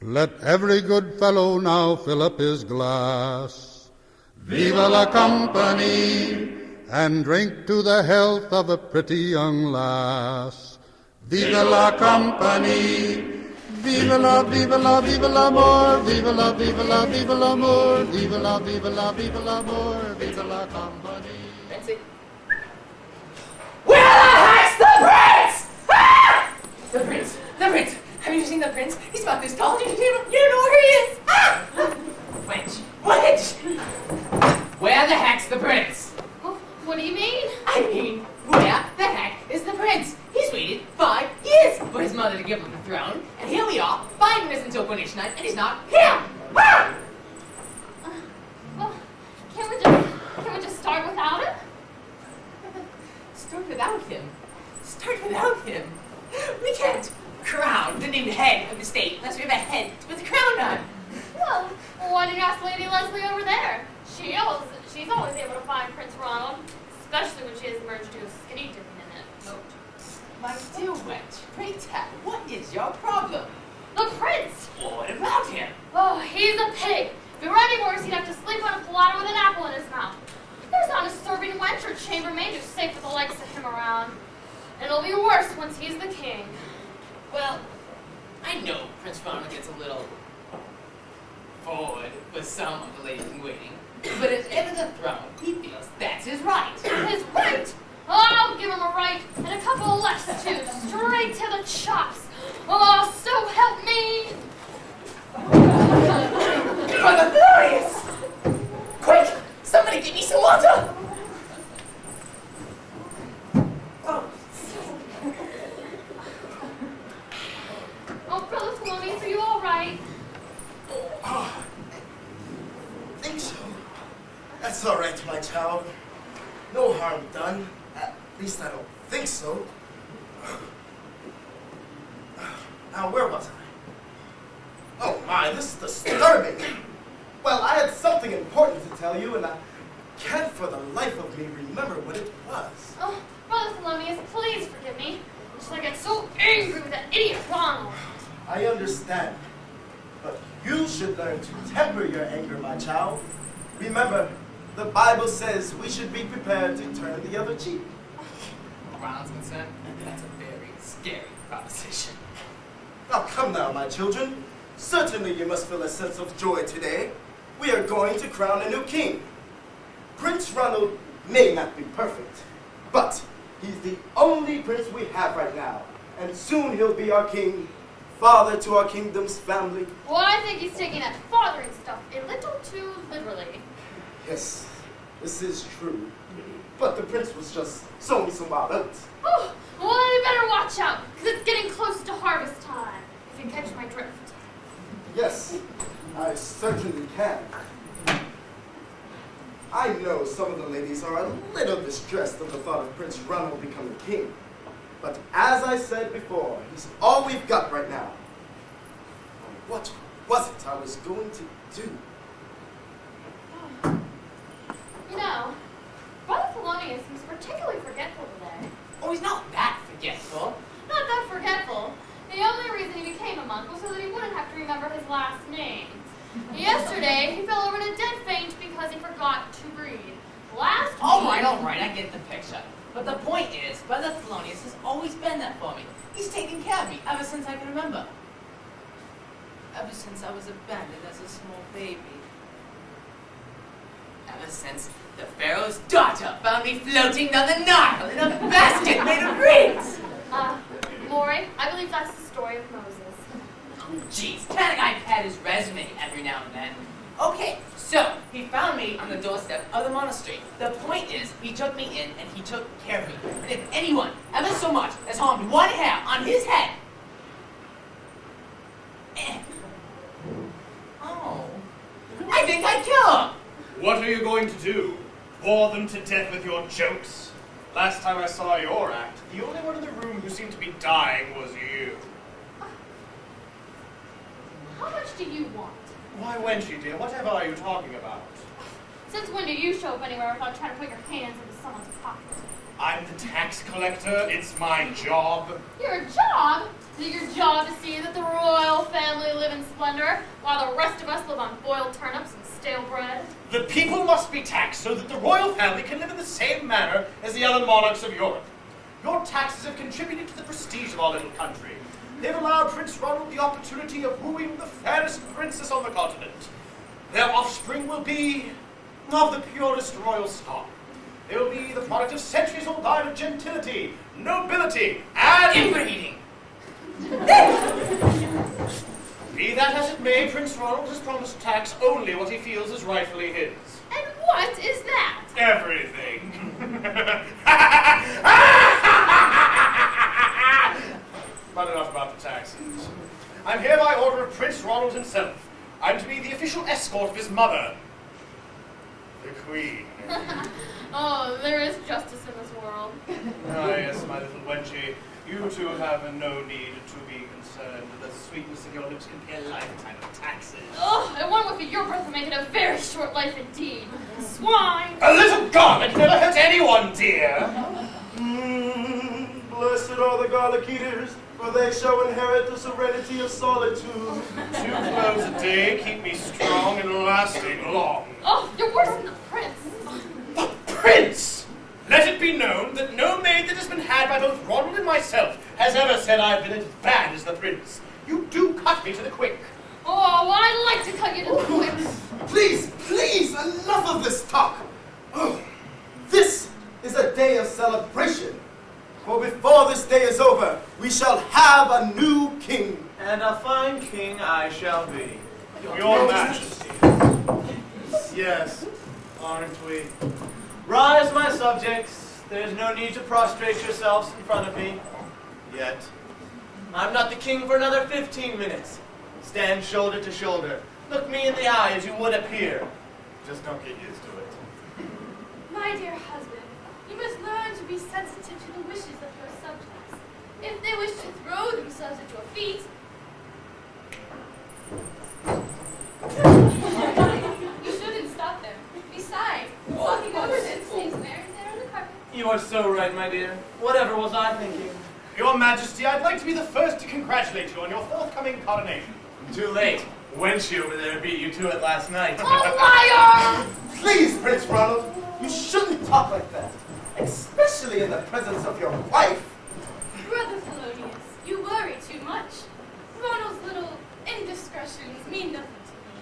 Let every good fellow now fill up his glass. Viva la company, and drink to the health of a pretty young lass. Viva la company, viva la, viva la, viva l'amor, viva la, viva la, viva l'amor, viva la, viva la, viva l'amor, viva la company. Fancy. Where the heck's the prince? Ah! The prince, the prince. Have you seen the prince? He's about this tall. You know where he is. Ah! Wench, wench. Where the heck's the prince? Oh, what do you mean? I mean, where the heck is the prince? He's waited 5 years for his mother to give him the throne, and here we are, 5 minutes until coronation night, and he's not here! Ah! Well, can't we just start without him? Start without him? Start without him? We can't crown the new head of the state unless we have a head to put the crown on. Well, why don't you ask Lady Leslie over there? She's always able to find Prince Ronald, especially when she has emerged to a skinny dipping in it. My dear wench, pray tell, what is your problem? The prince! Well, what about him? Oh, he's a pig. If it were any worse, he'd have to sleep on a platter with an apple in his mouth. There's not a serving wench or chambermaid who's safe with the likes of him around. And it'll be worse once he's the king. Well, I know Prince Ronald gets a little forward with some of the ladies in waiting, but as head of the throne, he feels that's his right. His right? Oh, I'll give him a right, and a couple of lefts too, straight to the chops. Oh, so help me! For the Thelonius! Quick! Somebody give me some water! Oh, Brother Thelonius, are you all right? I think so. That's all right, my child. No harm done. At least I don't think so. Now, where was I? Oh my, this is disturbing. Well, I had something important to tell you, and I can't for the life of me remember what it was. Oh, Brother Thelonius, please forgive me. Just I get so angry with that idiot Ronald. I understand, but you should learn to temper your anger, my child. Remember, the Bible says we should be prepared to turn the other cheek. Ronald's concerned, that's a very scary proposition. Now come now, my children. Certainly you must feel a sense of joy today. We are going to crown a new king. Prince Ronald may not be perfect, but he's the only prince we have right now. And soon he'll be our king, father to our kingdom's family. Well, I think he's taking that fathering stuff a little too literally. Yes, this is true. But the prince was just sowing some wild oats. Oh, well, you better watch out, because it's getting close to harvest time, if you catch my drift. Yes, I certainly can. I know some of the ladies are a little distressed at the thought of Prince Ronald becoming king. But as I said before, he's all we've got right now. What was it I was going to do? You know, Brother Thelonius seems particularly forgetful today. Oh, he's not that forgetful. Not that forgetful. The only reason he became a monk was so that he wouldn't have to remember his last name. Yesterday, he fell over in a dead faint because he forgot to breathe. Last week... All right, I get the picture. But the point is, Brother Thelonius has always been there for me. He's taken care of me ever since I can remember. Ever since I was abandoned as a small baby. Ever since the Pharaoh's daughter found me floating down the Nile in a basket made of reeds. Morrie, I believe that's the story of Moses. Oh, jeez, can't a guy pad his resume every now and then? Okay, so he found me on the doorstep of the monastery. The point is, he took me in and he took care of me. And if anyone ever so much has harmed one hair on his head, oh, I think I'd kill him. What are you going to do? Bore them to death with your jokes? Last time I saw your act, the only one in the room who seemed to be dying was you. How much do you want? Why, Wenchy dear, whatever are you talking about? Since when do you show up anywhere without trying to put your hands into someone's pocket? I'm the tax collector. It's my job. Your job? Is it your job to see that the royal family live in splendor splendor, while the rest of us live on boiled turnips and stale bread? The people must be taxed so that the royal family can live in the same manner as the other monarchs of Europe. Your taxes have contributed to the prestige of our little country. They've allowed Prince Ronald the opportunity of wooing the fairest princess on the continent. Their offspring will be of the purest royal stock. They will be the product of centuries-old line of gentility, nobility, and inbreeding. Be that as it may, Prince Ronald has promised to tax only what he feels is rightfully his. And what is that? Everything. But enough about the taxes. I'm here by order of Prince Ronald himself. I'm to be the official escort of his mother, the Queen. Oh, there is justice in this world. Ah, yes, my little Wenchy. You two have no need to be concerned. The sweetness of your lips can pay a lifetime of taxes. Oh, and one with your breath will make it a very short life indeed. Swine! A little garlic never hurt anyone, dear. Blessed are the garlic eaters, for they shall inherit the serenity of solitude. 2 cloves a day keep me strong and lasting long. Oh, you're worse than the prince. The prince! Let it be known that no maid that has been had by both Ronald and myself has ever said I've been as bad as the prince. You do cut me to the quick. Oh, I'd like to cut you to the quick. Please, enough of this talk. Oh, this is a day of celebration. For before this day is over, we shall have a new king. And a fine king I shall be. Your Majesty. Yes, aren't we? Rise, my subjects. There's no need to prostrate yourselves in front of me. Yet. I'm not the king for another 15 minutes. Stand shoulder to shoulder. Look me in the eye as you would appear. Just don't get used to it. My dear husband, you must learn to be sensitive to the wishes of your subjects. If they wish to throw themselves at your feet, you shouldn't stop them. Besides, walking over them saves wear and tear on the carpet. You are so right, my dear. Whatever was I thinking? Your Majesty, I'd like to be the first to congratulate you on your forthcoming coronation. Too late. Wench over there beat you to it last night. Oh, liar! Please, Prince Ronald, you shouldn't talk like that, especially in the presence of your wife. Brother Thelonius, you worry too much. Ronald's little indiscretions mean nothing to me.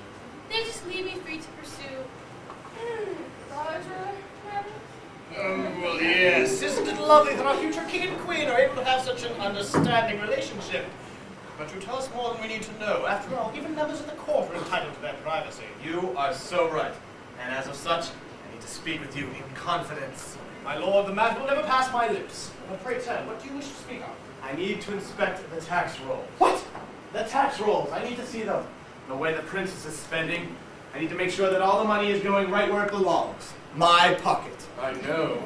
They just leave me free to pursue larger matters. Well, yes. Isn't it lovely that our future king and queen are able to have such an understanding relationship? But you tell us more than we need to know. After all, even members of the court are entitled to their privacy. You are so right. And as of such, I need to speak with you in confidence. My lord, the matter will never pass my lips. But pray tell, what do you wish to speak of? I need to inspect the tax rolls. What? The tax rolls. I need to see them. The way the princess is spending. I need to make sure that all the money is going right where it belongs. My pocket. I know.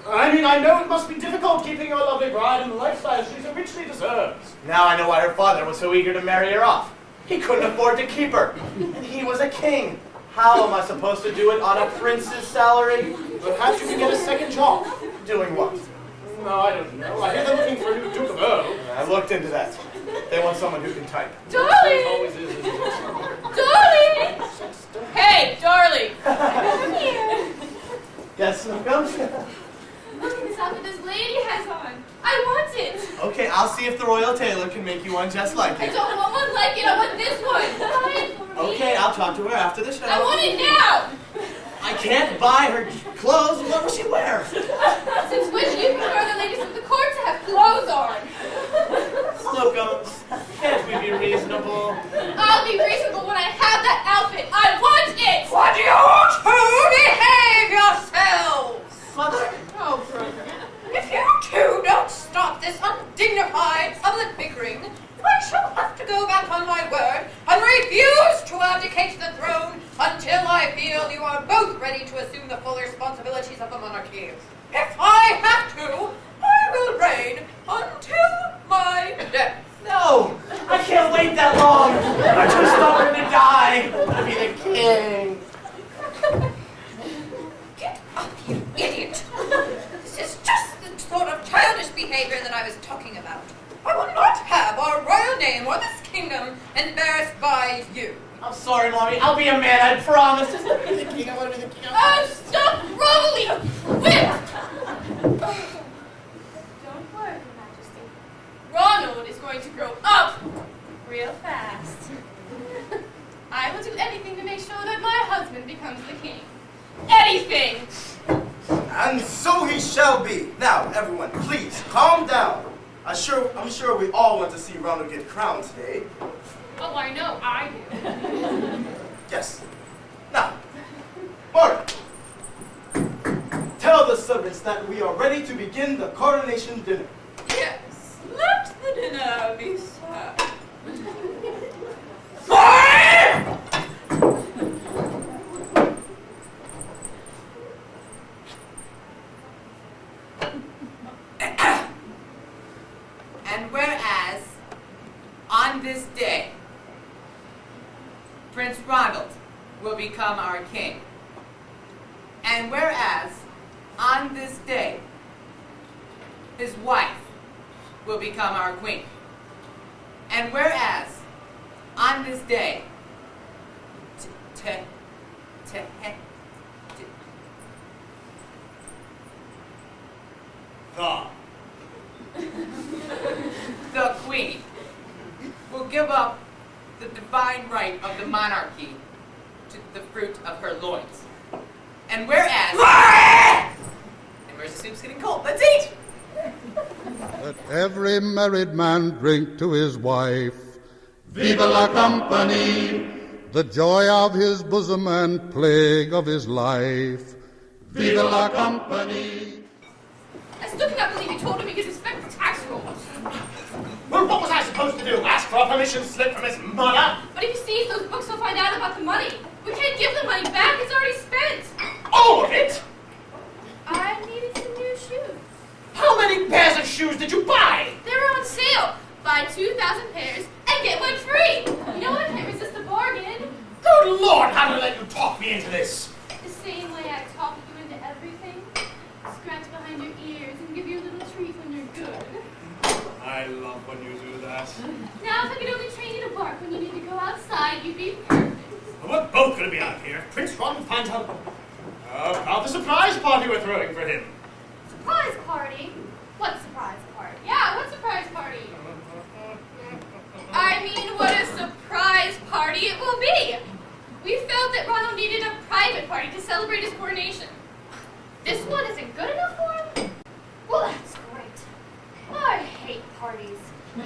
I know it must be difficult keeping your lovely bride in the lifestyle she so richly deserves. Now I know why her father was so eager to marry her off. He couldn't afford to keep her. And he was a king. How am I supposed to do it on a prince's salary? Perhaps you can get a second job. Doing what? No, I don't know. I hear they're looking for a new Duke of Earl. I looked into that. They want someone who can type. Darling! Always is, isn't it? Darling! Hey, darling! Come here. Yes, Zgonc? Look at this outfit this lady has on. I want it. Okay, I'll see if the royal tailor can make you one just like I it. don't want one like it. I want this one. Buy it for me. Okay, I'll talk to her after the show. I want it now. I can't buy her clothes. What will she wear? Since when do you prefer the ladies of the court to have clothes on? Zgonc, can't we be reasonable? I'll be reasonable when I have that outfit. I want it. What do you two behave yourselves? Mother? Oh, brother. If you two don't stop this undignified public bickering, I shall have to go back on my word and refuse to abdicate the throne until I feel you are both ready to assume the full responsibilities of the monarchy. If I have to, I will reign until my death. No, I can't wait that long. I'm too stubborn to die. To be the king. Get up, you idiot! This is just the sort of childish behavior that I was talking about. I will not have our royal name or this kingdom embarrassed by by you. I'm sorry, Mommy. I'll be a man, I promise. Just let me be the king. I want to be the king. Stop rolling! Whip! Don't worry, Your Majesty. Ronald is going to grow up real fast. I will do anything to make sure that my husband becomes the king. Anything! And so he shall be. Now, everyone, please, calm down. I'm sure we all want to see Ronald get crowned today. Oh, I know, I do. Yes. Now, Morrie, tell the servants that we are ready to begin the coronation dinner. Yes, let the dinner be served. And whereas, on this day, Prince Ronald will become our king. And whereas, on this day, his wife will become our queen. And whereas, on this day, the queen will give up the divine right of the monarchy to the fruit of her loins. And whereas... And where's the soup's getting cold? Let's eat! Let every married man drink to his wife. Vive la compagnie, the joy of his bosom and plague of his life. Vive la compagnie. I still cannot believe he told him he could respect the tax rules. Well, what was I supposed to do? Ask for a permission slip from his mother? But if he sees those books, he'll find out about the money. We can't give the money back. It's already spent. All of it? I needed some new shoes. How many pairs of shoes did you buy? They were on sale. Buy 2,000 pairs and get one free. You know I can't resist a bargain. Good Lord, how did I let you talk me into this? The same way I talk you into everything. Scratch behind your ears and give you a little treat when you're good. I love when you do that. Now if I could only train you to bark when you need to go outside, you'd be perfect. We're both going to be out of here. Prince Ronald finds out about the surprise party we're throwing for him. Surprise party? What surprise party? Yeah, what surprise party? I mean, what a surprise party it will be! We felt that Ronald needed a private party to celebrate his coronation. This one isn't good enough for him? Well, that's great. I hate parties.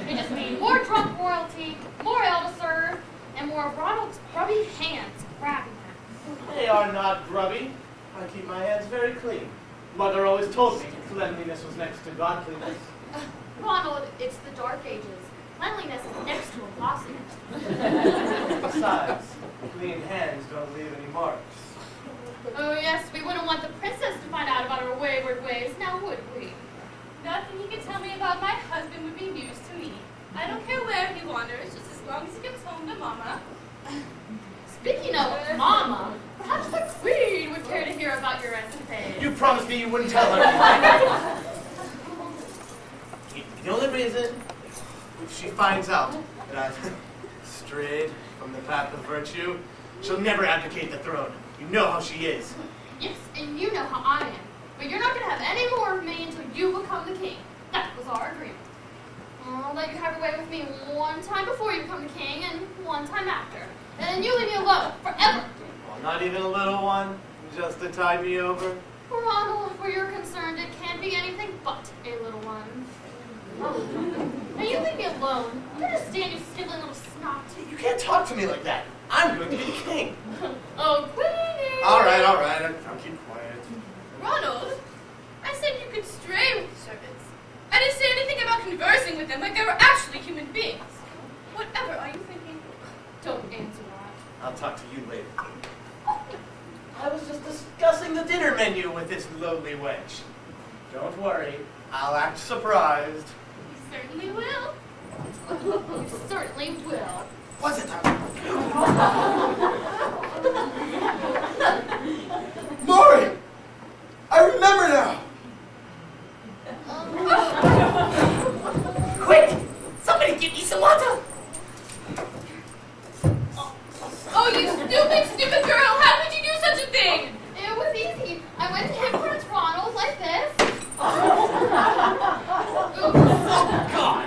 They just mean more drunk royalty, more ale to serve, and more of Ronald's grubby hands grabbing them. They are not grubby. I keep my hands very clean. Mother always told me cleanliness was next to godliness. Ronald, it's the Dark Ages. Cleanliness is next to impossible. Besides, clean hands don't leave any marks. Oh yes, we wouldn't want the princess to find out about our wayward ways, now would we? Nothing you can tell me about my husband would be news to me. I don't care where he wanders, just as long as he gets home to Mama. Speaking of Mama, perhaps the Queen would care to hear about your escapade. You promised me you wouldn't tell her. The only reason, if she finds out that I've strayed from the path of virtue, she'll never abdicate the throne. You know how she is. Yes, and you know how I am. But you're not going to have any more of me until you become the king. That was our agreement. I'll let you have your way with me one time before you become the king and one time after. And then you leave me alone forever. Well, not even a little one, just to tide me over. Ronald, where you're concerned, it can't be anything but a little one. Oh. Now you leave me alone. I can't just stand you sniveling little snot. You can't talk to me like that. I'm going to be the king. Oh, Queenie! All right, I'll keep quiet. Ronald, I said you could stray with the servants. I didn't say anything about conversing with them like they were actually human beings. Whatever are you thinking? Don't answer that. I'll talk to you later. I was just discussing the dinner menu with this lowly wench. Don't worry, I'll act surprised. You certainly will. You certainly will. Was it? Morrie! I remember now! Quick! Somebody give me some water! you stupid, stupid girl! How could you do such a thing? It was easy. I went to him Prince Ronald like this. God!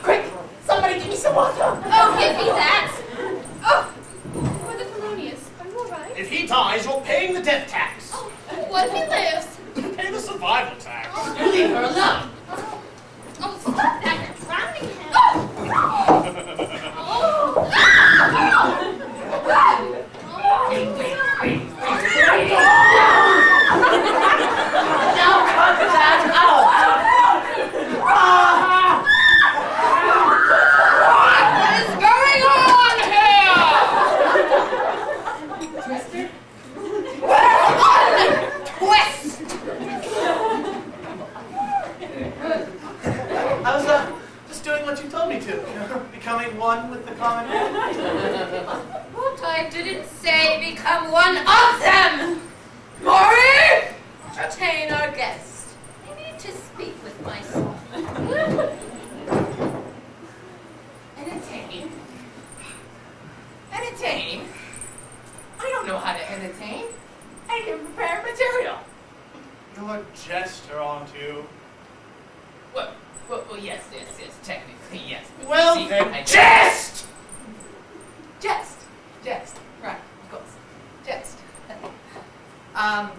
Quick! Somebody give me some water! Oh, give me that. Oh, Brother Thelonius, are you all right? If he dies, you're paying the death tax. Oh, what if he lives? Pay the survival tax. You leave her alone! Oh, stop that! You're drowning him. Now cut that out! What is going on here? Jester? Twist! I was just doing what you told me to. Becoming one with the common man. What? I didn't say become one of them! Morrie! Entertain our guest. I need to speak with myself. Entertain? Entertain? I don't know how to entertain. I didn't prepare material. You're a jester, aren't you? Well, yes, technically, yes. Well, See, then, I- jest! Jest, right, of course. Jest. A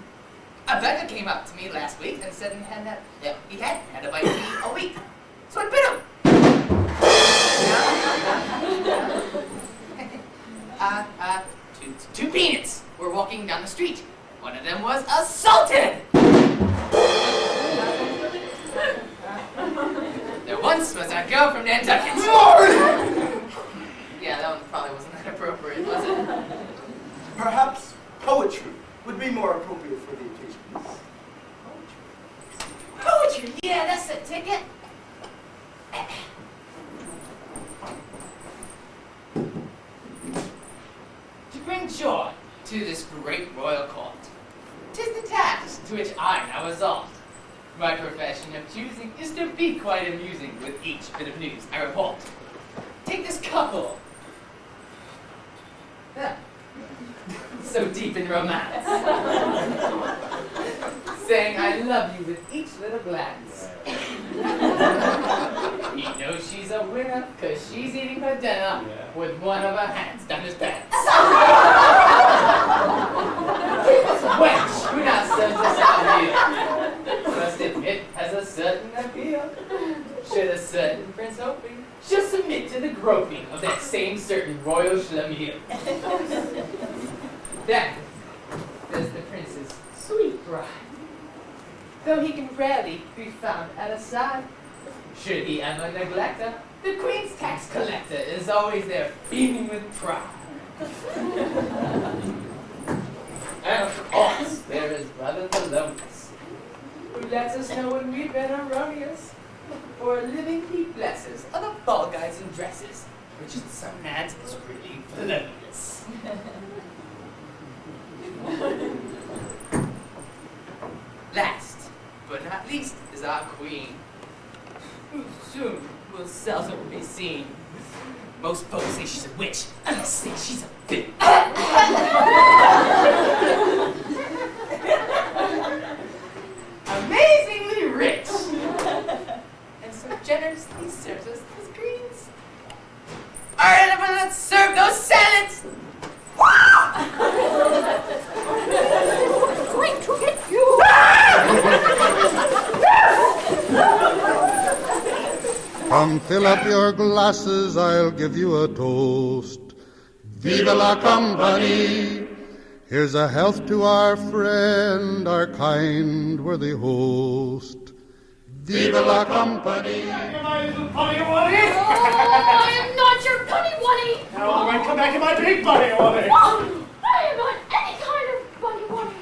beggar came up to me last week and said he hadn't had a bite to eat a week. So I bit him. Two peanuts were walking down the street. One of them was assaulted. There once was a girl from Nantucket. Yeah, that one probably wasn't that appropriate, was it? Perhaps poetry would be more appropriate for the occasion. Poetry, yeah, that's the ticket. To bring joy to this great royal court, 'tis the task to which I now resolved. My profession of choosing is to be quite amusing with each bit of news I report. Take this couple. Yeah. So deep in romance. Saying I love you with each little glance. He knows she's a winner because she's eating her dinner with one of her hands down his pants. This wench who now serves us out here must admit has a certain appeal. Should a certain prince hoping, she'll submit to the groping of that same certain royal schlemiel. Then there's the prince's sweet bride. Though he can rarely be found at her side, should he ever neglect her, the queen's tax collector is always there beaming with pride. And of course, there is Brother Thelonius, who lets us know when we've been erroneous. For a living he blesses other ball guys in dresses, which in some nads is really felonious. Last, but not least, is our queen, who soon will seldom be seen. Most folks say she's a witch, I must say she's a bitch. Amazingly rich, and so generously serves us those greens. Alright, everyone, let's serve those salads! Going to get you! Come fill up your glasses, I'll give you a toast. Vive la compagnie! Here's a health to our friend, our kind, worthy host. Vive la compagnie! My little bunny wuddy! Oh, I am not your bunny wuddy. Now all right, come back in my big bunny wuddy! Oh, I am not any kind of bunny wuddy.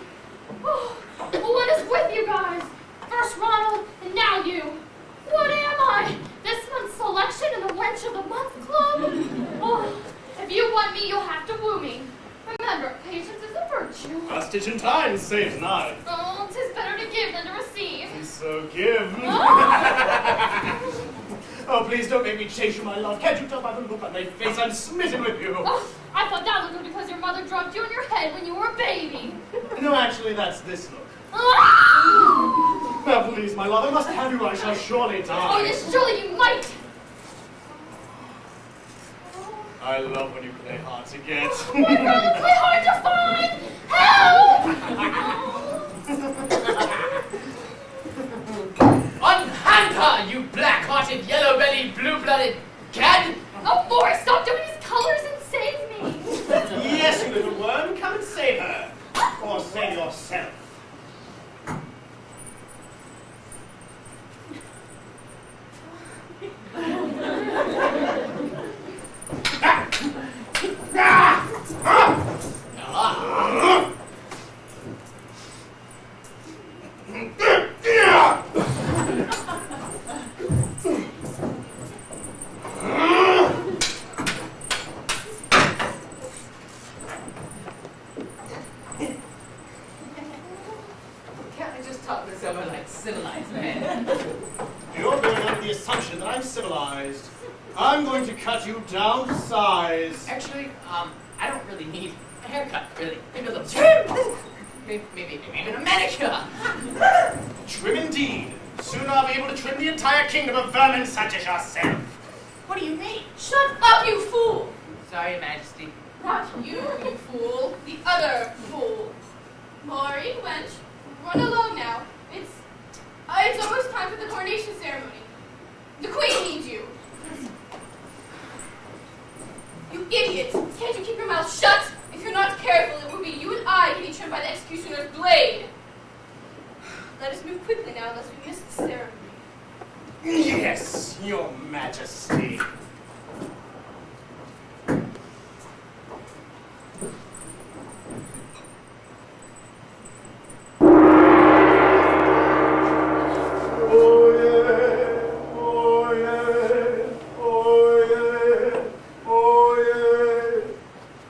Oh, what is with you guys? First Ronald, and now you. What am I? This month's selection in the Wench of the Month Club? Oh, if you want me, you'll have to woo me. Remember, patience is a virtue. Hostage in time saves nine. Oh, 'tis better to give than to receive. So give. Oh. Oh, please don't make me chase you, my love. Can't you tell by the look on my face I'm smitten with you? Oh, I thought that look was because your mother dropped you on your head when you were a baby. No, actually, that's this look. Ah! Now, please, my love, I must have you. I shall surely die. Oh, yes, surely you might. I love when you play hard to get. Oh my God, play hard to find. Help! Unhand her, you black-hearted, yellow-bellied, blue-blooded cad! Oh, Morrie, stop doing these colors and save me. Yes, you little worm, come and save her. Or save yourself. Can't I just talk to someone like civilized man? You're going under the assumption that I'm civilized. I'm going to cut you down to size. Actually, I don't really need a haircut, really. Maybe a little trim. Maybe even a manicure. Trim indeed. Soon I'll be able to trim the entire kingdom of vermin such as yourself. What do you mean? Shut up, you fool. Sorry, Your Majesty. Not you, you fool. The other fool. Morrie, Wench, run along now. It's almost time for the coronation ceremony. The Queen needs you. You idiot! Can't you keep your mouth shut? If you're not careful, it will be you and I getting trimmed by the executioner's blade. Let us move quickly now, lest we miss the ceremony. Yes, Your Majesty.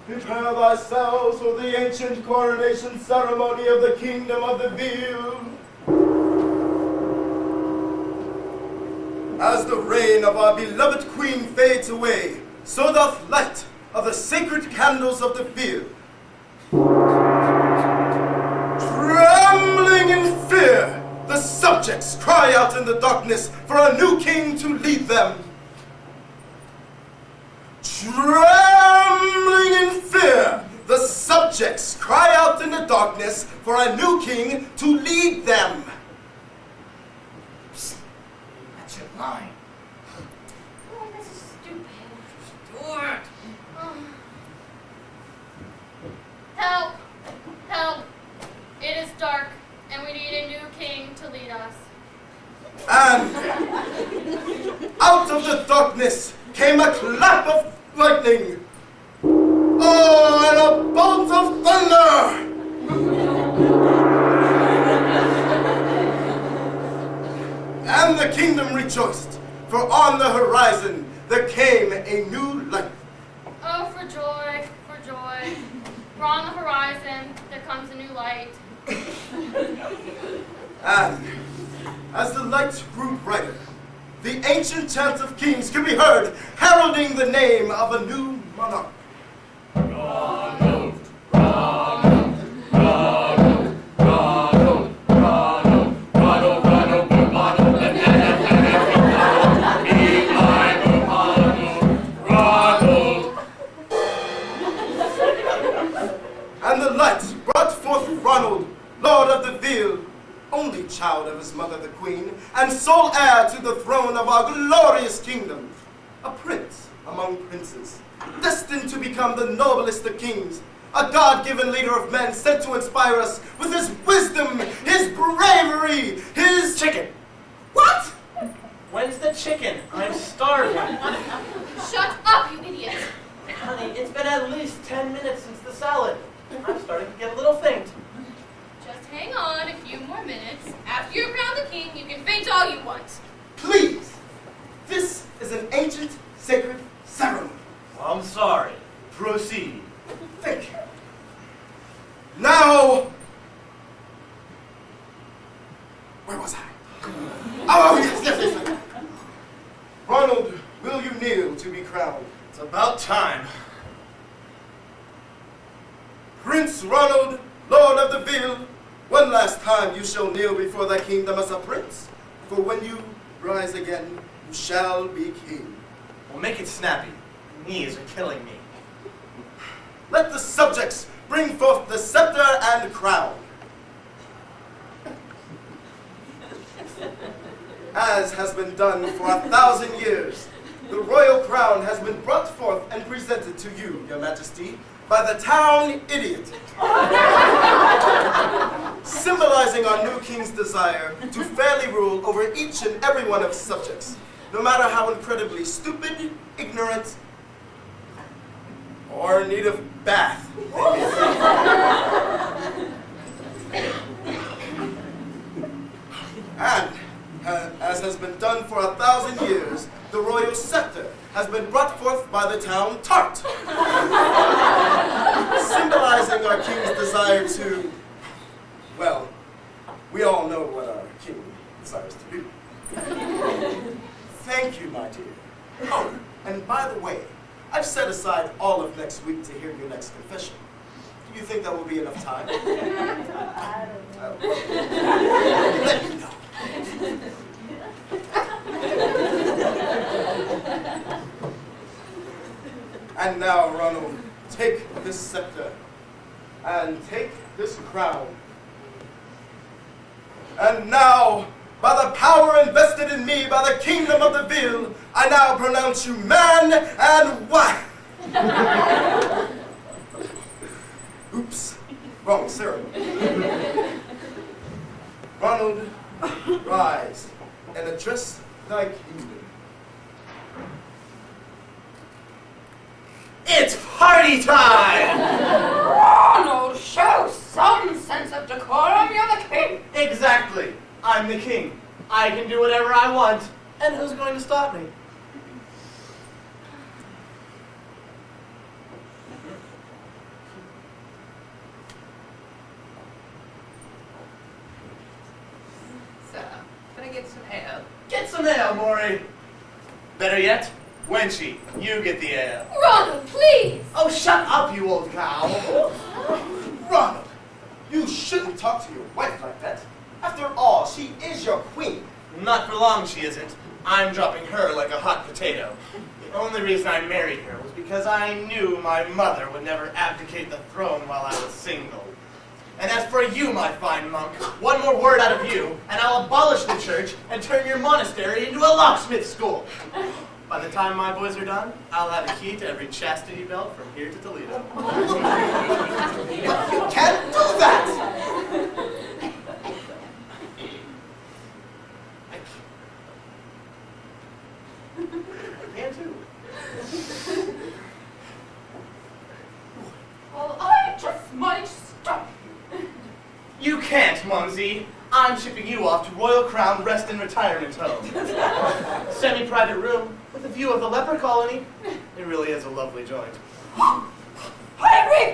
Prepare thyselves for the ancient coronation ceremony of the kingdom of the Thiel. As the reign of our beloved queen fades away, so doth light of the sacred candles of the Thiel. Trembling in fear, the subjects cry out in the darkness for a new king to lead them. Trembling in fear, the subjects cry out in the darkness for a new king to lead them. Psst. That's your line. Oh, this is stupid. Stuart! Help! Help! It is dark, and we need a new king to lead us. And out of the darkness came a clap of lightning. Oh, and a bolt of thunder! And the kingdom rejoiced, for on the horizon there came a new light. Oh, for joy, for joy. For on the horizon, there comes a new light. And as the light grew brighter, the ancient chant of kings could be heard, heralding the name of a new monarch. Ronald, Ronald, Ronald, Ronald, Ronald, Ronald, Ronald, Ronald, And the light brought forth Ronald, Lord of the Thiel, only child of his mother the queen, and sole heir to the throne of our glorious kingdom, a prince among princes, destined to become the noblest of kings, a God-given leader of men sent to inspire us with his wisdom, his bravery, his... Chicken. What? When's the chicken? I'm starving. Shut up, you idiot! Honey, it's been at least 10 minutes since the salad. I'm starting to get a little faint. Just hang on a few more minutes. After you're crowned the king, you can faint all you want. Please, this is an ancient, sacred ceremony. I'm sorry. Proceed. Thank you. Now, where was I? Oh, yes. Ronald crowned. It's about time. Prince Ronald, Lord of the Ville, one last time you shall kneel before thy kingdom as a prince, for when you rise again, you shall be king. Well, make it snappy. Knees are killing me. Let the subjects bring forth the scepter and crown. As has been done for 1,000 years, the royal crown has been brought forth and presented to you, your majesty, by the town idiot, symbolizing our new king's desire to fairly rule over each and every one of his subjects, no matter how incredibly stupid, ignorant, or in need of bath they may be. And, as has been done for 1,000 years, the royal scepter has been brought forth by the town tart, symbolizing our king's desire to, well, we all know what our king desires to do. Thank you, my dear. Oh, and by the way, I've set aside all of next week to hear your next confession. Do you think that will be enough time? I don't know. Let me know. And now, Ronald, take this scepter and take this crown. And now, by the power invested in me by the kingdom of the Ville, I now pronounce you man and wife. Oops, wrong ceremony. Ronald, rise and address thy kingdom. It's party time! Ronald, show some sense of decorum. You're the king. Exactly. I'm the king. I can do whatever I want. And who's going to stop me? Sir, can I get some ale? Get some ale, Morrie. Better yet, Wenchy, you get the ale. Ronald, please! Oh, shut up, you old cow. Ronald, you shouldn't talk to your wife like that. After all, she is your queen. Not for long, she isn't. I'm dropping her like a hot potato. The only reason I married her was because I knew my mother would never abdicate the throne while I was single. And as for you, my fine monk, one more word out of you, and I'll abolish the church and turn your monastery into a locksmith school. By the time my boys are done, I'll have a key to every chastity belt from here to Toledo. You can't do that! I can too. Well, I just might stop you. You can't, Mumsy. I'm shipping you off to Royal Crown Rest and Retirement Home. Semi-private room with a view of the leper colony. It really is a lovely joint. I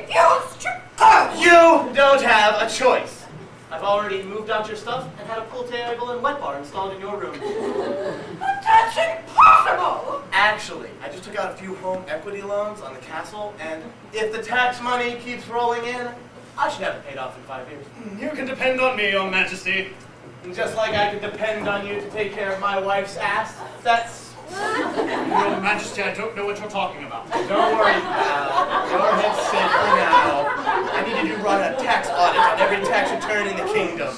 refuse to go. You don't have a choice. I've already moved out your stuff and had a pool table and wet bar installed in your room. But that's impossible. Actually, I just took out a few home equity loans on the castle, and if the tax money keeps rolling in, I should have it paid off in 5 years. You can depend on me, Your Majesty. And just like I could depend on you to take care of my wife's ass, that's... Your Majesty, I don't know what you're talking about. Don't worry, pal. Your head's safe for now. I need to run a tax audit on every tax return in the kingdom.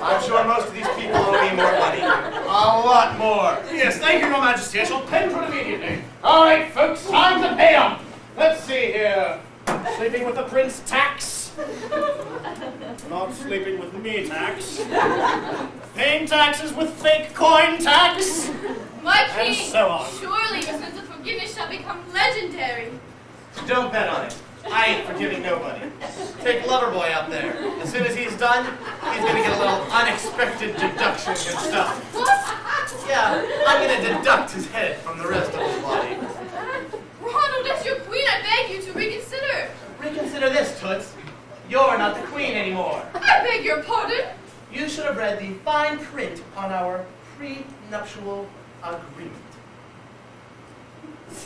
I'm sure most of these people owe me more money. A lot more. Yes, thank you, Your Majesty. I shall pen for it immediately. All right, folks, time to pay up. Let's see here. Sleeping with the prince tax. Not sleeping with me tax. Paying taxes with fake coin tax. My And king, so on. surely your sense of forgiveness shall become legendary. Don't bet on it. I ain't forgiving nobody. Take Loverboy out there. As soon as he's done, he's gonna get a little unexpected deduction and stuff. What? Yeah, I'm gonna deduct his head from the rest of his body. Ronald, as your queen, I beg you to reconsider. Reconsider this, Toots. You're not the queen anymore. I beg your pardon. You should have read the fine print on our prenuptial agreement.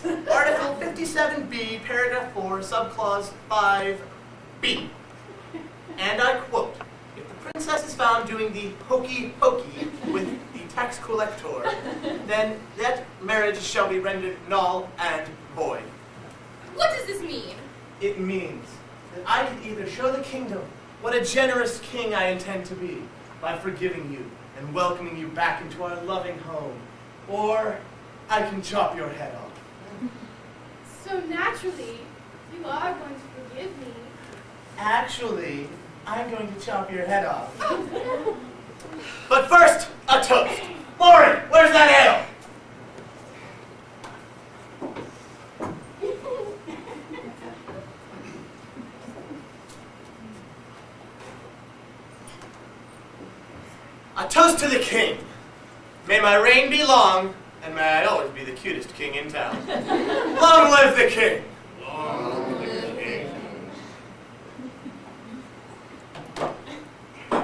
Article 57B, paragraph 4, subclause 5B. And I quote, if the princess is found doing the hokey pokey with the tax collector, then that marriage shall be rendered null and void. What does this mean? It means that I can either show the kingdom what a generous king I intend to be by forgiving you and welcoming you back into our loving home, or I can chop your head off. So naturally, you are going to forgive me. Actually, I'm going to chop your head off. But first, a toast. Morrie, where's that ale? A toast to the king. May my reign be long, and may I always be the cutest king in town. Long live the king. Long live the king.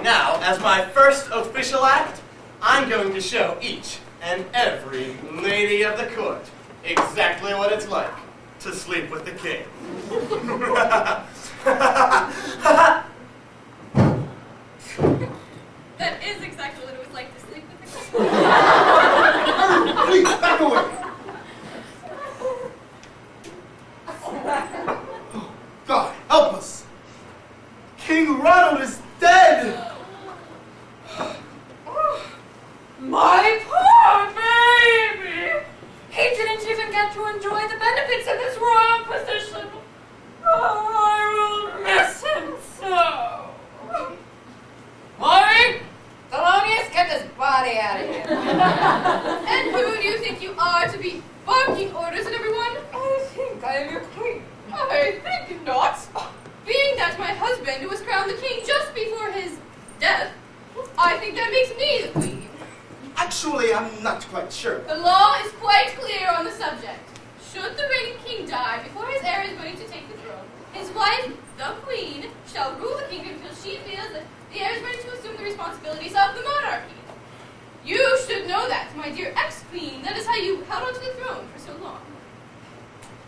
Now, as my first official act, I'm going to show each and every lady of the court exactly what it's like to sleep with the king. That is exactly what it was like to sleep with the king. Please, back away! God, help us! King Ronald is dead! My poor baby! He didn't even get to enjoy the benefits of his royal position. Oh, I will miss him so. Morrie! Thelonius, get this body out of here. And who do you think you are to be barking orders at everyone? I think I am your queen. I think not. Being that my husband was crowned the king just before his death, I think that makes me the queen. Actually, I'm not quite sure. The law is quite clear on the subject. Should the reigning king die before his heir is ready to take the throne, his wife, the queen, shall rule the kingdom until she feels that the heir is ready to assume the responsibilities of the monarchy. You should know that, my dear ex-queen. That is how you held onto the throne for so long.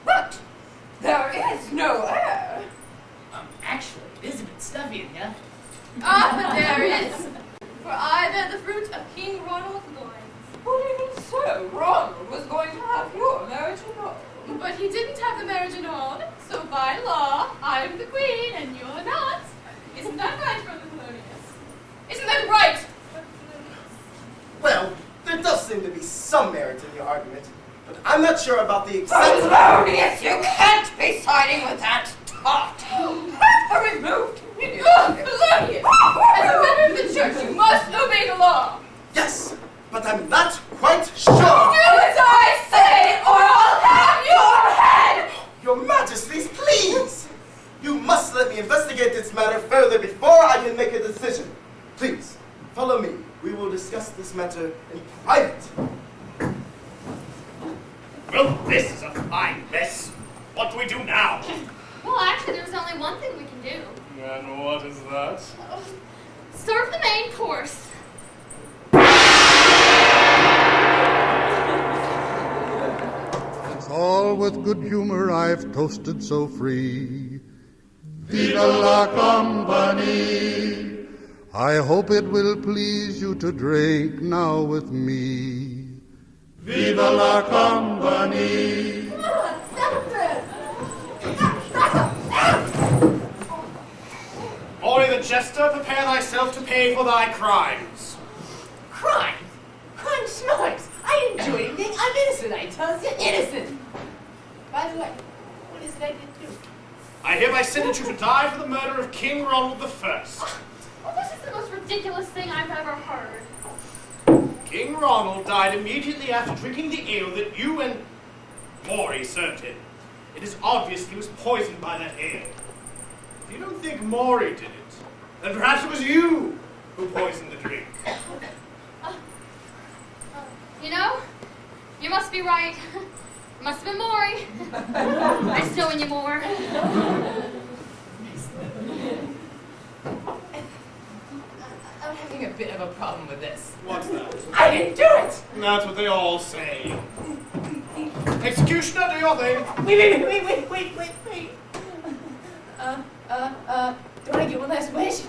But there is no heir. Actually, it is a bit stuffy in here. Ah, but there is. For I bear the fruit of King Ronald's loins. But even so, Ronald was going to have your marriage annulled. But he didn't have the marriage annulled, so by law, I'm the queen and you're not. Isn't that right, Brother Thelonius? Isn't that right, Brother Thelonius? Well, there does seem to be some merit in your argument, but I'm not sure about the exact... Thelonius, you can't be siding with that tart. Have her removed immediately. Thelonius! As a member of the church, you must obey the law. Yes, but I'm not quite sure. Do as I say, or I'll have your head! Your Majesties, please! You must let me investigate this matter further before I can make a decision. Please, follow me. We will discuss this matter in private. Well, this is a fine mess. What do we do now? Well, actually, there's only one thing we can do. And what is that? Serve the main course. It's all with good humor I've toasted so free. Viva la company! I hope it will please you to drink now with me. Viva la company! Morrie the Jester, prepare thyself to pay for thy crimes. Crime? Crime snipes! I didn't do anything. I'm innocent, I tell you. Innocent! By the way, what is it I did do? I hereby sentence you to die for the murder of King Ronald I. Well, this is the most ridiculous thing I've ever heard. King Ronald died immediately after drinking the ale that you and Morrie served him. It is obvious he was poisoned by that ale. If you don't think Morrie did it, then perhaps it was you who poisoned the drink. You know, you must be right. Must have been Morrie. Nice knowing you more. I'm having a bit of a problem with this. What's that? I didn't do it! That's what they all say. Executioner, do your thing. Wait. Do I get one last wish?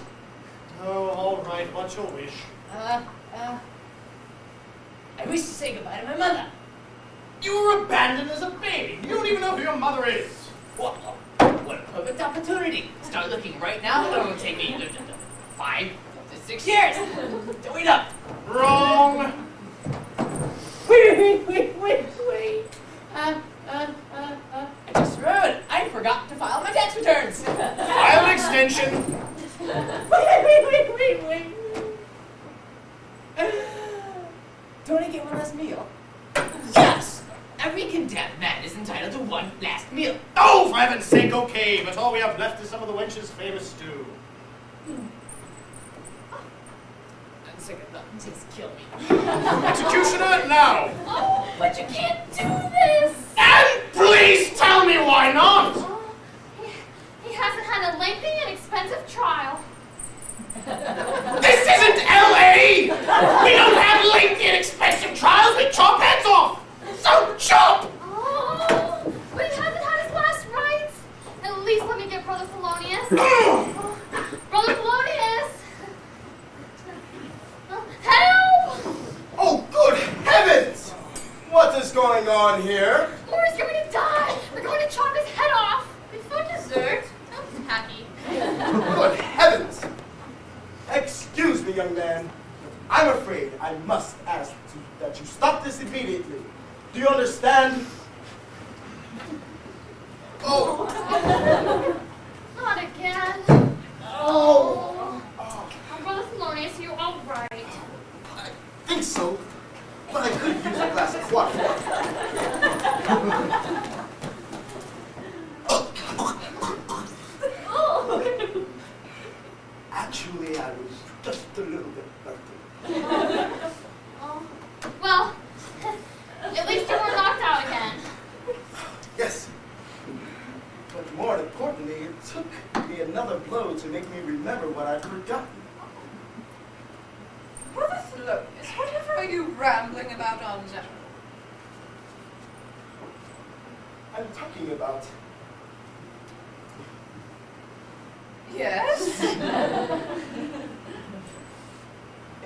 Oh, all right. What's your wish? I wish to say goodbye to my mother. You were abandoned as a baby. You don't even know who your mother is. What a perfect opportunity. Start looking right now. It'll take me 5 to 6 years. Do it up. Wrong. Wait. I just wrote. I forgot to file my tax returns. File an extension. Wait. Don't I get one last meal? Yes! Every condemned man is entitled to one last meal. Oh, for heaven's sake, okay, but all we have left is some of the wench's famous stew. On second thought, just kill me. Executioner, now! Oh, but you can't do this! And please tell me why not! Oh, he hasn't had a lengthy and expensive trial. This isn't L.A.! We don't have lengthy and expensive trials, we chop heads off! So chop! Oh, but he hasn't had his last rites. At least let me get Brother Thelonius. Brother Thelonius! Help! Oh, good heavens! What is going on here? Morrie's going to die. They're going to chop his head off. Before dessert. That was happy. Good heavens! Excuse me, young man. I'm afraid I must ask that you stop this immediately. Do you understand? Oh! Not again. Oh! Brother Thelonius, you're all right. I think so, but I could use a glass of water. Actually, I was just a little bit thirsty. Oh, well, at least you were knocked out again. Yes. But more importantly, it took me another blow to make me remember what I'd forgotten. Brother Thelonius, whatever are you rambling about on that? I'm talking about... Yes?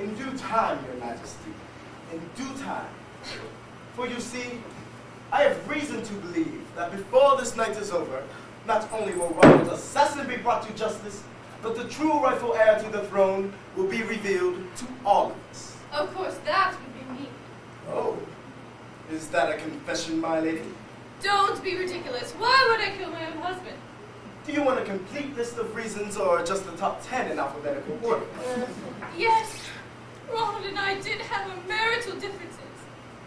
In due time, Your Majesty. In due time. For you see, I have reason to believe that before this night is over, not only will Ronald's assassin be brought to justice, but the true rightful heir to the throne will be revealed to all of us. Of course, that would be me. Oh, is that a confession, my lady? Don't be ridiculous. Why would I kill my own husband? Do you want a complete list of reasons or just the top 10 in alphabetical order? Yes, Ronald and I did have a marital differences,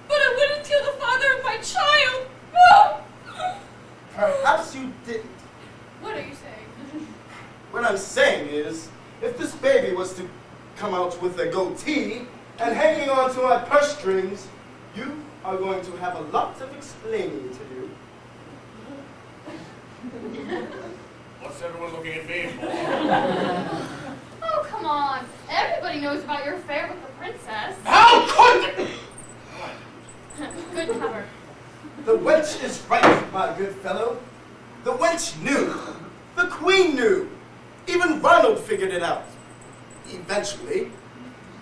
but I wouldn't kill the father of my child. No! Perhaps you didn't. What are you saying? What I'm saying is, if this baby was to come out with a goatee and hanging on to my purse strings, you are going to have a lot of explaining to do. What's everyone looking at me for? Oh, come on. Everybody knows about your affair with the princess. How could they? Good cover. The wench is right, my good fellow. The wench knew. The queen knew. Even Ronald figured it out. Eventually,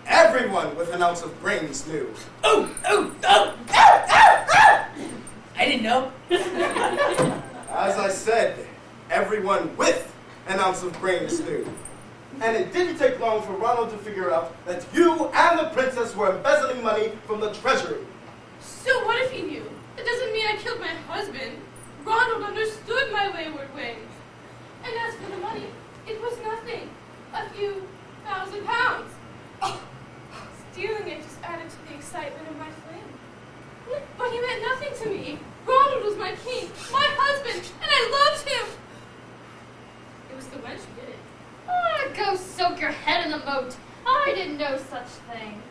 everyone with an ounce of brains knew. Oh! I didn't know. As I said, everyone with an ounce of brains knew. And it didn't take long for Ronald to figure out that you and the princess were embezzling money from the treasury. So what if he knew? It doesn't mean I killed my husband. Ronald understood my wayward ways. And as for the money, it was nothing. A few £1,000. Oh, stealing it just added to the excitement of my flame. But he meant nothing to me. Ronald was my king, my husband, and I loved him. It was the wench who did it. Oh, go soak your head in the moat. I didn't know such thing.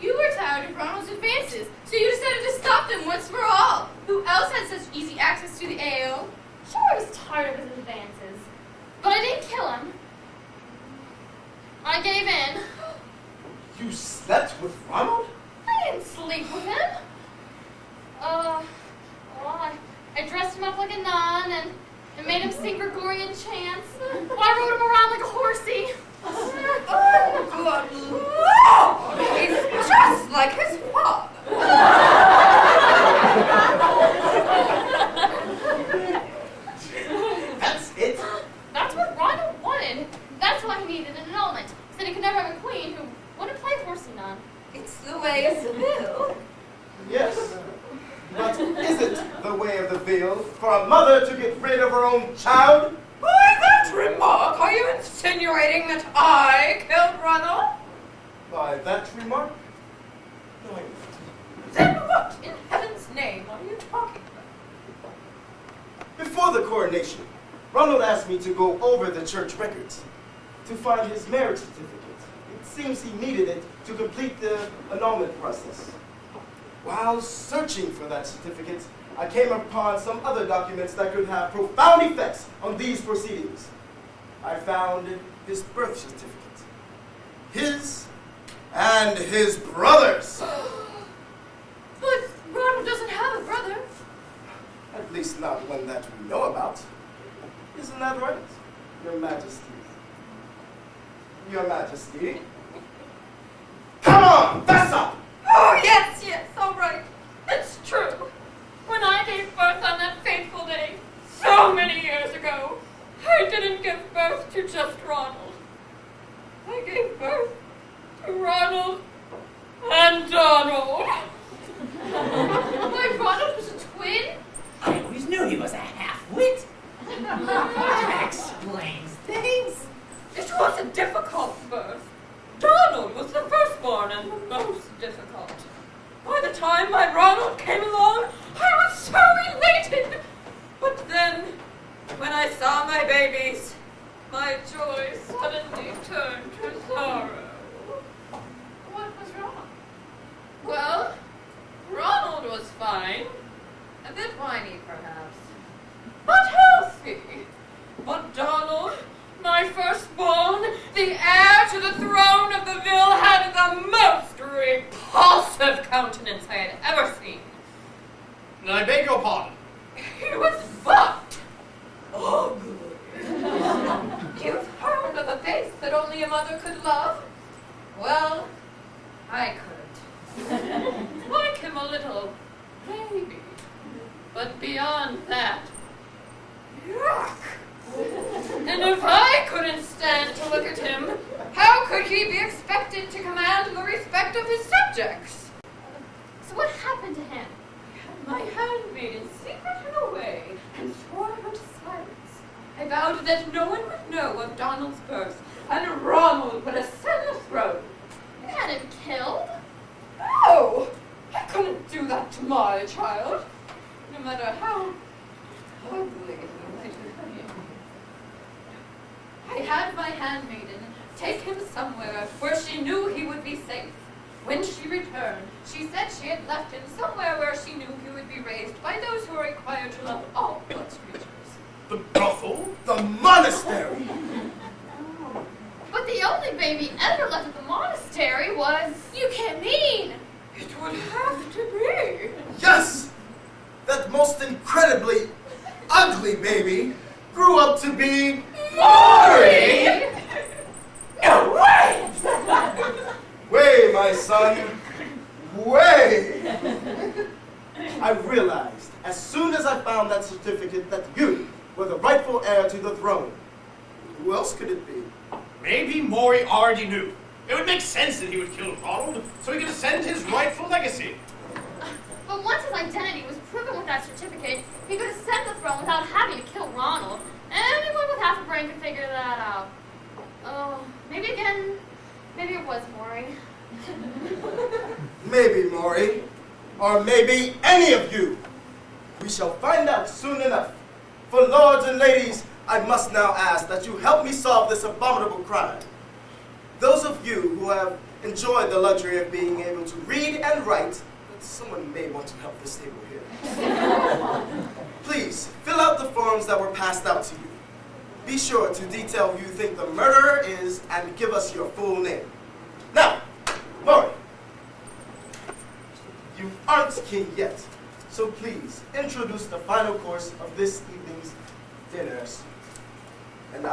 You were tired of Ronald's advances, so you decided to stop them once for all. Who else had such easy access to the AO? Sure, I was tired of his advances, but I didn't kill him. I gave in. You slept with Ronald? I didn't sleep with him. Gregorian chants. I rode him around like a horsey. Oh, good Lord! He's just like his father. That's it? That's what Ronald wanted. That's why he needed an annulment. Said he could never have a queen who wouldn't play horsey none. It's the way of the bill. Yes. But is it the way of the veil for a mother to get rid of her own child? By that remark, are you insinuating that I killed Ronald? By that remark? No, I Then what in heaven's name are you talking about? Before the coronation, Ronald asked me to go over the church records to find his marriage certificate. It seems he needed it to complete the annulment process. While searching for that certificate, I came upon some other documents that could have profound effects on these proceedings. I found his birth certificate. His and his brother's. But Ronald doesn't have a brother. At least not one that we know about. Isn't that right, Your Majesty? Your Majesty? Come on, fess up! Oh, yes, all right. It's true. When I gave birth on that fateful day, so many years ago, I didn't give birth to just Ronald. I gave birth to Ronald and Donald. Why, Ronald was a twin? I always knew he was a half-wit. That explains things. It was a difficult birth. Donald was the firstborn and the most difficult. By the time my Ronald came along, I was so elated. But then, when I saw my babies, my joy suddenly turned to sorrow. What was wrong? Well, Ronald was fine. A bit whiny, perhaps. But healthy. But Donald, my firstborn, the heir to the throne of the Ville, had the most repulsive countenance I had ever seen. I beg your pardon. He was bucked. Ugly. You've heard of a face that only a mother could love? Well, I couldn't. Like him a little, maybe. But beyond that, yuck. And if I couldn't stand to look at him, how could he be expected to command the respect of his subjects? So what happened to him? My handmaiden secreted him away and swore her to silence. I vowed that no one would know of Donald's birth, and Ronald would ascend the throne. You had him killed? No! I couldn't do that to my child, no matter how ugly he might have been. I had my handmaiden take him somewhere where she knew he would be safe. When she returned, she said she had left him somewhere where she knew he would be raised by those who are required to love all God's creatures. The brothel? The monastery! But the only baby ever left at the monastery was... You can't mean! It would have to be. Yes! That most incredibly ugly baby grew up to be Morrie! No way! Way, my son, way! I realized as soon as I found that certificate that you were the rightful heir to the throne. Who else could it be? Maybe Morrie already knew. It would make sense that he would kill Ronald, so he could ascend his rightful legacy. But once his identity was proven with that certificate, he could ascend the throne without having to kill Ronald. Anyone with half a brain could figure that out. Oh, maybe it was Morrie. Maybe Morrie, or maybe any of you. We shall find out soon enough. For lords and ladies, I must now ask that you help me solve this abominable crime. Those of you who have enjoyed the luxury of being able to read and write, someone may want to help this table here. Please, fill out the forms that were passed out to you. Be sure to detail who you think the murderer is and give us your full name. Now, Morrie, you aren't king yet, so please introduce the final course of this evening's dinners.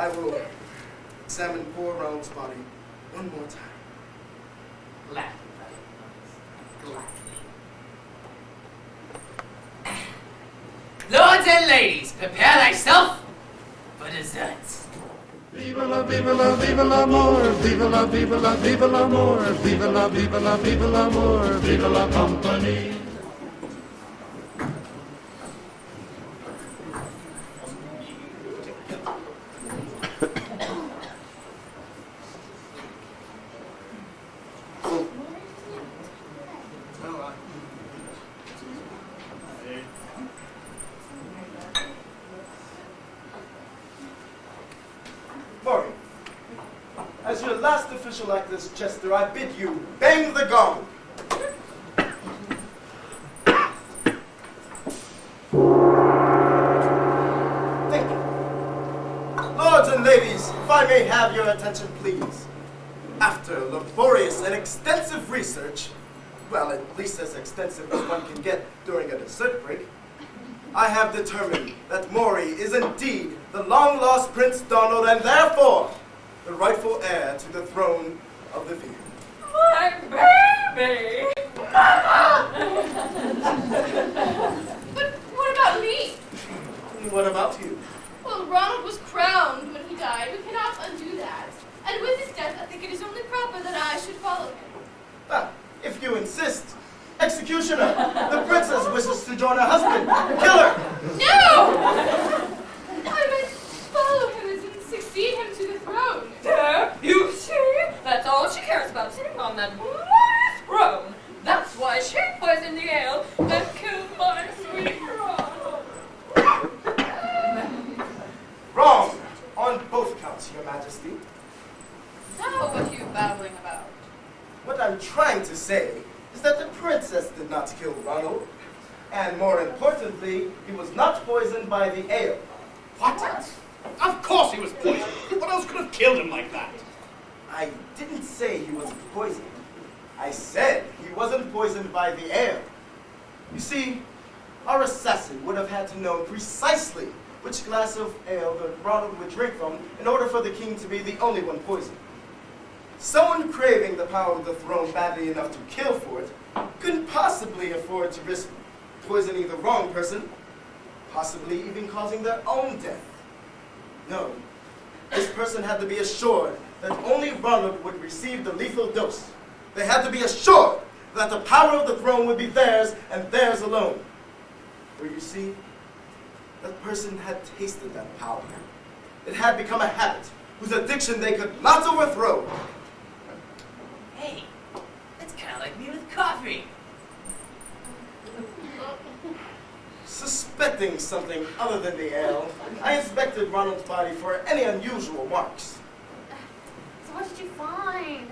I will examine poor Ronald's body one more time. Gladly. Lords and ladies, prepare thyself for dessert. Viva la, viva la, viva l'amor, viva la, viva la, viva l'amor, viva la, viva la, viva l'amor, viva la company. Morrie, as your last official act as Jester, I bid you bang the gong. Thank you. Lords and ladies, if I may have your attention, please. After laborious and extensive research, well, at least as extensive as one can get during a dessert break, I have determined that Morrie is indeed the long-lost Prince Donald and therefore the rightful heir to the throne of the Thiel. My baby! But what about me? What about you? Well, Ronald was crowned when he died. We cannot undo that. And with his death, I think it is only proper that I should follow him. Ah, if you insist. Executioner, the princess wishes to join her husband. Kill her! No! I must follow him as in succeed him to the throne. There, you see? That's all she cares about, sitting on that glorious throne. That's why she poisoned the ale and killed my sweet Ronald. Wrong on both counts, Your Majesty. Now what are you babbling about? What I'm trying to say is that the princess did not kill Ronald. And more importantly, he was not poisoned by the ale. What? Of course he was poisoned. What else could have killed him like that? I didn't say he was poisoned. I said he wasn't poisoned by the ale. You see, our assassin would have had to know precisely which glass of ale that Ronald would drink from in order for the king to be the only one poisoned. Someone craving the power of the throne badly enough to kill for it couldn't possibly afford to risk poisoning the wrong person, possibly even causing their own death. No, this person had to be assured that only Ronald would receive the lethal dose. They had to be assured that the power of the throne would be theirs and theirs alone. For you see, that person had tasted that power. It had become a habit whose addiction they could not overthrow. Hey, that's kind of like me with coffee. Suspecting something other than the ale, I inspected Ronald's body for any unusual marks. So what did you find?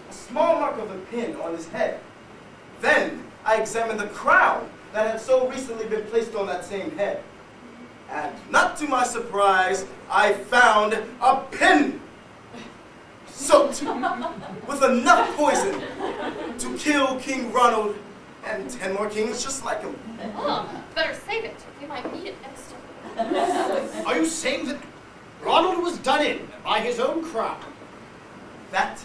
A small mark of a pin on his head. Then I examined the crown that had so recently been placed on that same head. And not to my surprise, I found a pin soaked with enough poison to kill King Ronald and 10 more kings just like him. Oh, better save it. We might need it next time. Are you saying that Ronald was done in by his own crown? That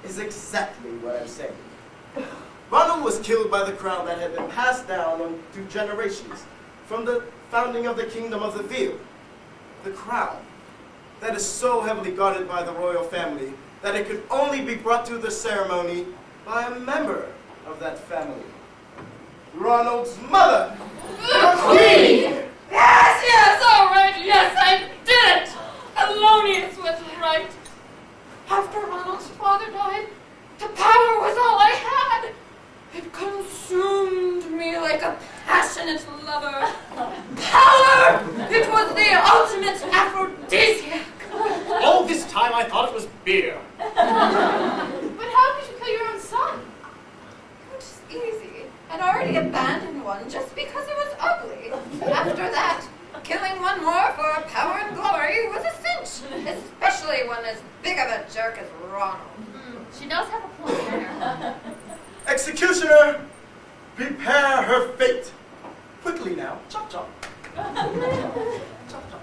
is exactly what I'm saying. Ronald was killed by the crown that had been passed down through generations from the founding of the kingdom of the Thiel. The crown that is so heavily guarded by the royal family that it could only be brought to the ceremony by a member of that family. Ronald's mother, the queen! Yes, all right, yes, I did it! Thelonius was right. After Ronald's father died, the power was all I had. It consumed me like a passionate lover. Power! It was the ultimate aphrodisiac. All this time I thought it was beer. But how could you kill your own son? Which is easy. I'd already abandoned one just because it was ugly. After that, killing one more for power and glory was a cinch, especially one as big of a jerk as Ronald. She does have a point there. Executioner, prepare her fate. Quickly now. Chop, chop. Chop, chop.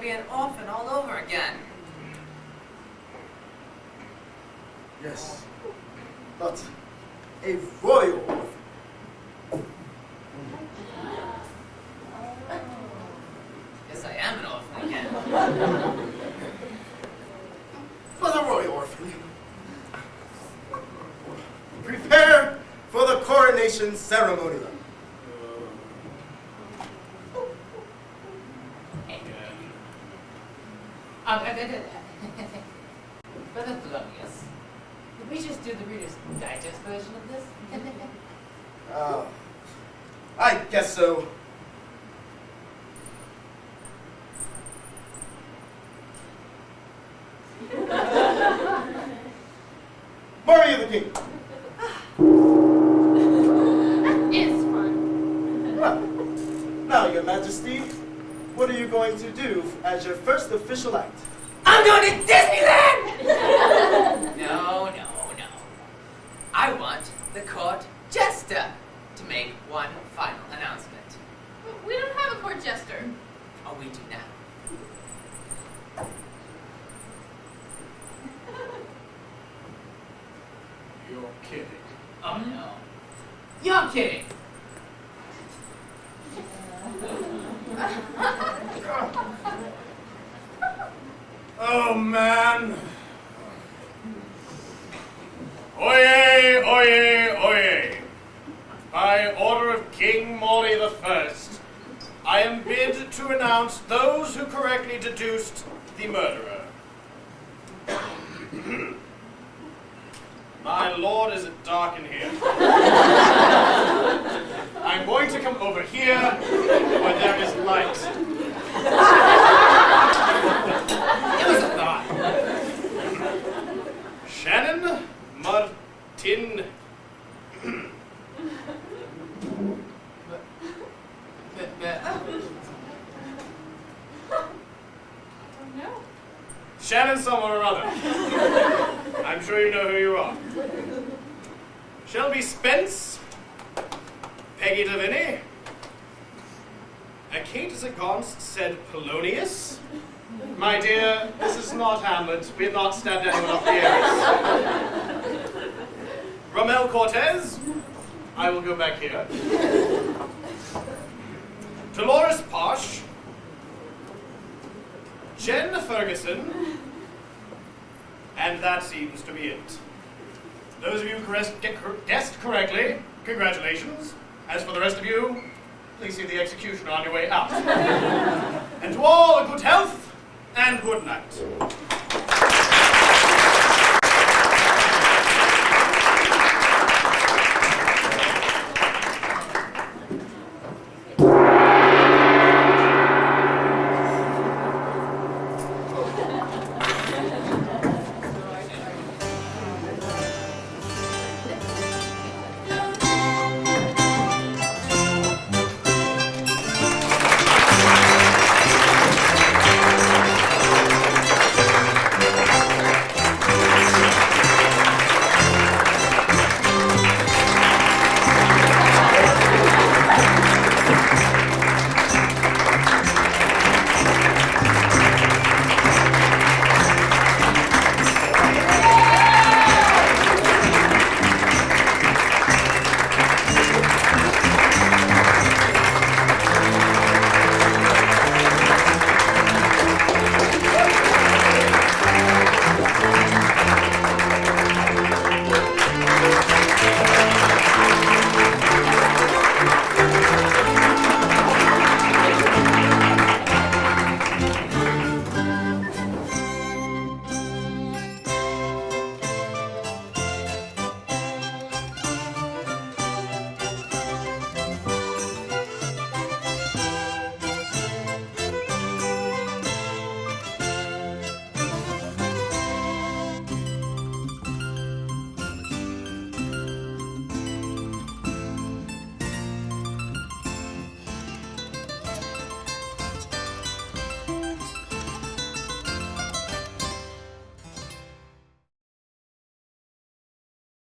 be an orphan all over again. Yes, but a royal orphan. Yes, I am an orphan again. For the royal orphan. Prepare for the coronation ceremony. Brother Thelonius, did we just do the Reader's Digest version of this? I guess so. Morrie of the King. It's fun. Well, now, Your Majesty, what are you going to do as your first official act? I'm going to Disneyland! No. I want the court jester to make one final announcement. We don't have a court jester. Oh, we do now. You're kidding. Oh, no. You're kidding. Oh, man. Oyez, oyez, oyez. By order of King Morrie I, I am bid to announce those who correctly deduced the murderer. My lord, is it dark in here? I'm going to come over here where there is light. It was a thought. Shannon Martin. No. Shannon someone or other. I'm sure you know who you are. Shelby Spence, Peggy Davinny, Kate Zgonc said Thelonius. My dear, this is not Hamlet. We have not stabbed anyone off the ears. Romel Cortez, I will go back here. Dolores Posh, Jen Ferguson, and that seems to be it. Those of you who guessed correctly, congratulations. As for the rest of you, please see the executioner on your way out. And to all, good health and good night.